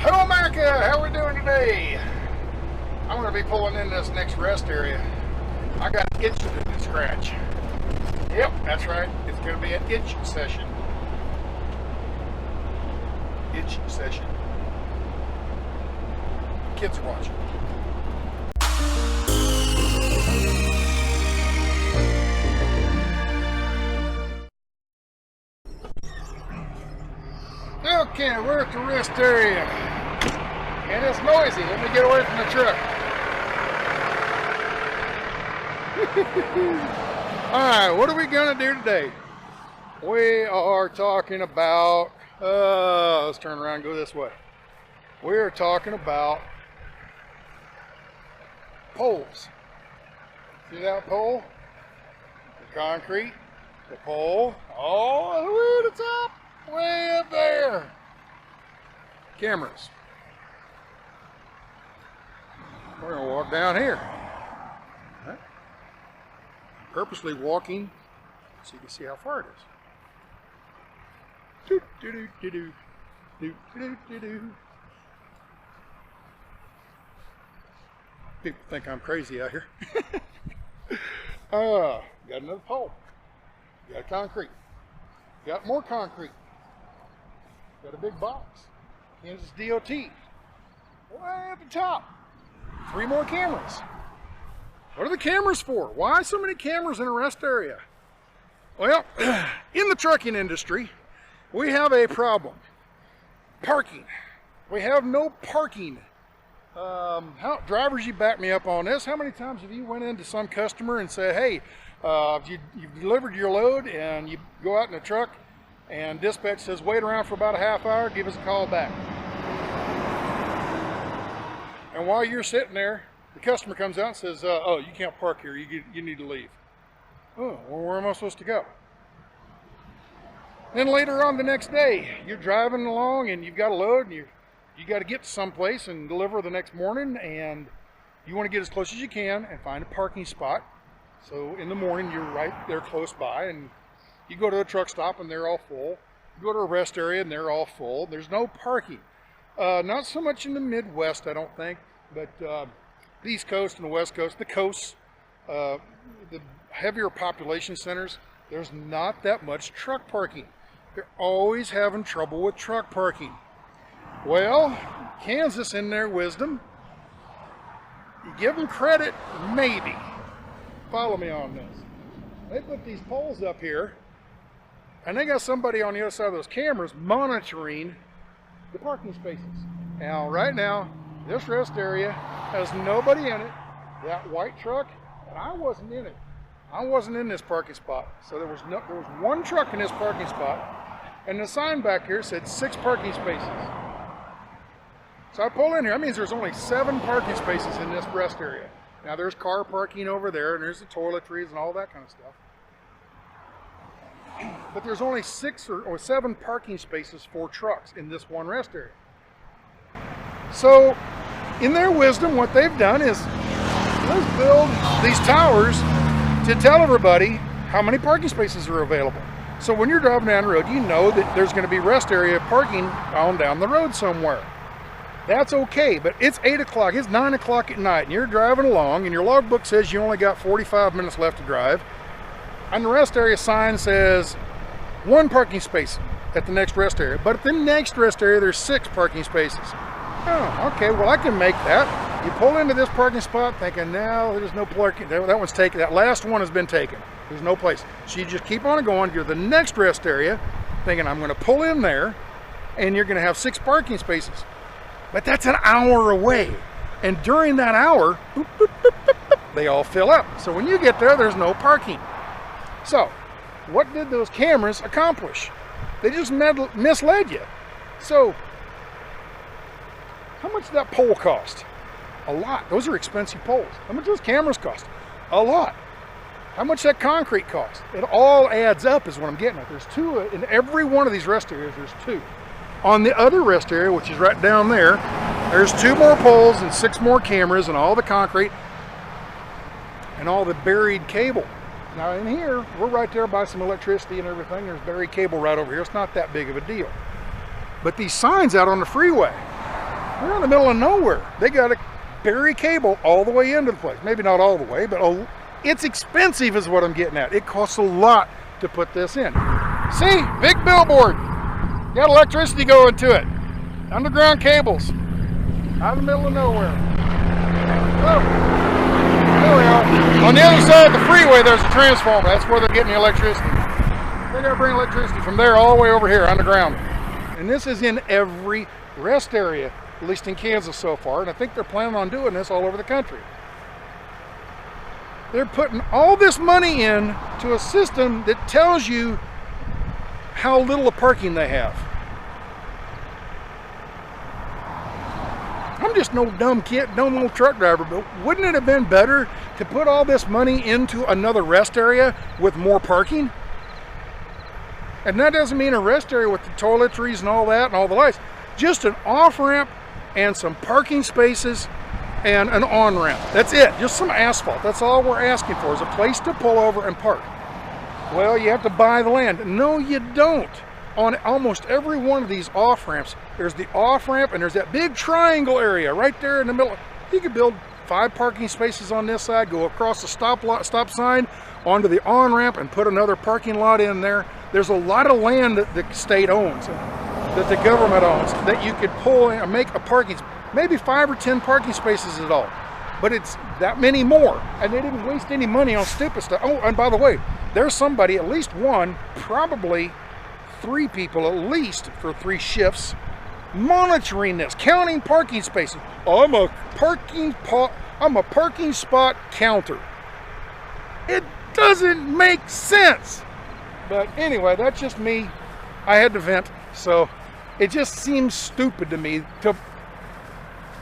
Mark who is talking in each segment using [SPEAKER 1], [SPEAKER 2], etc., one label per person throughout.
[SPEAKER 1] Hello America, how we doing today? I'm going to be pulling in this next rest area. I got an itch to scratch. Yep, that's right. It's going to be an itch session. Itch session. Kids are watching. Okay, we're at the rest area. And it's noisy. Let me get away from the truck. Alright, what are we going to do today? We are talking about, let's turn around and go this way. We are talking about poles. See that pole? The concrete, the pole, all the way to the top, way up there. Cameras. We're going to walk down here. Right. Purposely walking so you can see how far it is. Doo, doo, doo, doo, doo. Doo, doo, doo, doo. People think I'm crazy out here. Got another pole. Got concrete. Got more concrete. Got a big box. Kansas DOT. Way at the top. 3 more cameras. What are the cameras for? Why so many cameras in a rest area? Well, in the trucking industry, we have a problem. Parking. We have no parking. Drivers, you back me up on this. How many times have you went into some customer and said, hey, you've delivered your load, and you go out in the truck and dispatch says wait around for about a half hour, give us a call back. And while you're sitting there, the customer comes out and says, oh, you can't park here, you need to leave. Oh, well, where am I supposed to go? Then later on the next day, you're driving along and you've got a load and you got to get to someplace and deliver the next morning, and you want to get as close as you can and find a parking spot. So in the morning, you're right there close by, and you go to a truck stop and they're all full. You go to a rest area and they're all full. There's no parking. Not so much in the Midwest, I don't think, but the East Coast and the West Coast, the coasts, the heavier population centers, there's not that much truck parking. They're always having trouble with truck parking. Well, Kansas, in their wisdom, you give them credit, maybe. Follow me on this. They put these poles up here, and they got somebody on the other side of those cameras monitoring the parking spaces. Now, right now, this rest area has nobody in it. That white truck, and I wasn't in it. I wasn't in this parking spot. So there was one truck in this parking spot, and the sign back here said 6 parking spaces. So I pull in here. That means there's only 7 parking spaces in this rest area. Now there's car parking over there, and there's the toiletries and all that kind of stuff. But there's only 6 or 7 parking spaces for trucks in this one rest area. So in their wisdom, what they've done is let's build these towers to tell everybody how many parking spaces are available. So when you're driving down the road, you know that there's going to be rest area parking on down the road somewhere. That's okay, but it's 8 o'clock, it's 9 o'clock at night, and you're driving along, and your logbook says you only got 45 minutes left to drive, and the rest area sign says 1 parking space at the next rest area, but at the next rest area, there's 6 parking spaces. Oh, okay, well, I can make that. You pull into this parking spot thinking, no, there's no parking, that one's taken, that last one has been taken. There's no place. So you just keep on going, you're the next rest area, thinking I'm gonna pull in there, and you're gonna have 6 parking spaces. But that's an hour away. And during that hour, boop, boop, boop, boop, boop, they all fill up. So when you get there, there's no parking. So what did those cameras accomplish? They just misled you. So how much did that pole cost? A lot. Those are expensive poles. How much do those cameras cost? A lot. How much that concrete cost? It all adds up is what I'm getting at. There's 2 in every one of these rest areas. There's 2. On the other rest area, which is right down there, there's 2 more poles and 6 more cameras and all the concrete and all the buried cable. Now in here, we're right there by some electricity and everything. There's buried cable right over here. It's not that big of a deal. But these signs out on the freeway, We're in the middle of nowhere. They got to bury cable all the way into the place. Maybe not all the way, but it's expensive is what I'm getting at. It costs a lot to put this in. See, big billboard. Got electricity going to it. Underground cables. Out in the middle of nowhere. Oh, there we are. On the other side of the freeway, there's a transformer. That's where they're getting the electricity. They got to bring electricity from there all the way over here, underground. And this is in every rest area, at least in Kansas so far, and I think they're planning on doing this all over the country. They're putting all this money in to a system that tells you how little of parking they have. I'm just no dumb kid, no old truck driver, but wouldn't it have been better to put all this money into another rest area with more parking? And that doesn't mean a rest area with the toiletries and all that and all the lights. Just an off-ramp and some parking spaces and an on-ramp. That's it, just some asphalt. That's all we're asking for, is a place to pull over and park. Well, you have to buy the land. No, you don't. On almost every one of these off-ramps, there's the off-ramp and there's that big triangle area right there in the middle. You could build 5 parking spaces on this side, go across the stop sign onto the on-ramp and put another parking lot in there. There's a lot of land that the state owns, that the government owns, that you could pull in and make a parking, maybe 5 or 10 parking spaces at all. But it's that many more, and they didn't waste any money on stupid stuff. Oh, and by the way, there's somebody, at least one, probably 3 people at least for 3 shifts, monitoring this, counting parking spaces. I'm a parking spot counter. It doesn't make sense. But anyway, that's just me. I had to vent, so it just seems stupid to me to,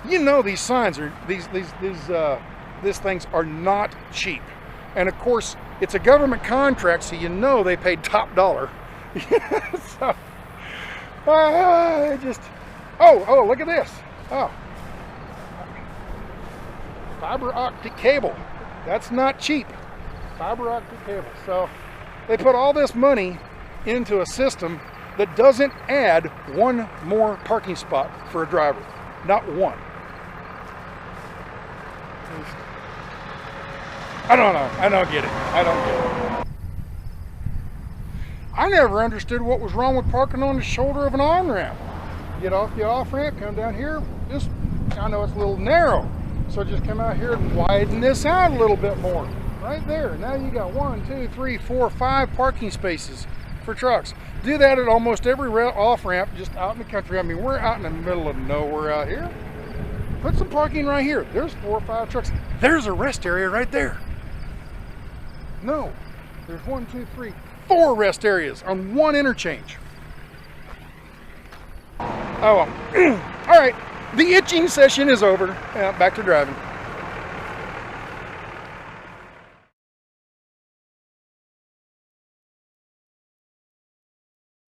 [SPEAKER 1] you know, these signs are these things are not cheap, and of course it's a government contract, so you know they paid top dollar. So just oh, look at this. Oh, fiber optic cable. That's not cheap. Fiber optic cable. So they put all this money into a system that doesn't add one more parking spot for a driver. Not one. I don't know. I don't get it. I don't get it. I never understood what was wrong with parking on the shoulder of an on-ramp. Get off the off-ramp, come down here. Just, I know it's a little narrow, so just come out here and widen this out a little bit more. Right there. Now you got 1, 2, 3, 4, 5 parking spaces for trucks. Do that at almost every off-ramp just out in the country. I mean, we're out in the middle of nowhere out here. Put some parking right here. There's 4 or 5 trucks. There's a rest area right there. No, there's 1, 2, 3, 4 rest areas on one interchange. Oh, well. All right, the itching session is over. Back to driving.